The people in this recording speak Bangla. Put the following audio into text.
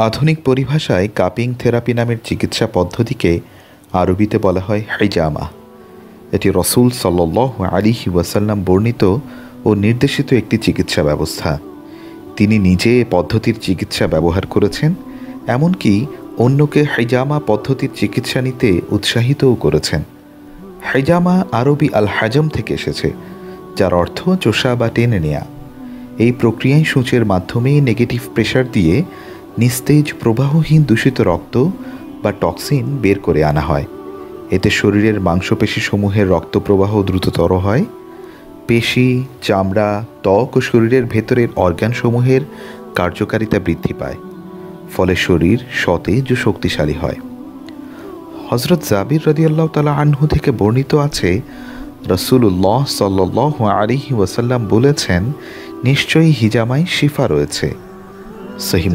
আধুনিক পরিভাষায় কাপিং থেরাপি নামের চিকিৎসা পদ্ধতিকে আরবিতে বলা হয় হিজামা। এটি রসুল সাল্লাল্লাহু আলাইহি ওয়াসাল্লাম বর্ণিত ও নির্দেশিত একটি চিকিৎসা ব্যবস্থা। তিনি নিজে এ পদ্ধতির চিকিৎসা ব্যবহার করেছেন, এমনকি অন্যকে হিজামা পদ্ধতির চিকিৎসা নিতে উৎসাহিতও করেছেন। হিজামা আরবি আল হাজম থেকে এসেছে, যার অর্থ চোষা বা টেনে নেয়া। এই প্রক্রিয়ায় সূচের মাধ্যমে নেগেটিভ প্রেশার দিয়ে নিস্তেজ প্রবাহহীন দূষিত রক্ত বা টক্সিন বের করে আনা হয়। এতে শরীরের মাংসপেশিসমূহের রক্ত প্রবাহ দ্রুততর হয়, পেশি, চামড়া, ত্বক ও শরীরের ভেতরের অর্গানসমূহের কার্যকারিতা বৃদ্ধি পায়, ফলে শরীর সতেজ ও শক্তিশালী হয়। হযরত জাবির রাদিয়াল্লাহু তাআলা আনহু থেকে বর্ণিত আছে, রাসূলুল্লাহ সাল্লাল্লাহু আলাইহি ওয়াসাল্লাম বলেছেন, নিশ্চয়ই হিজামায় শিফা রয়েছে। সহিহ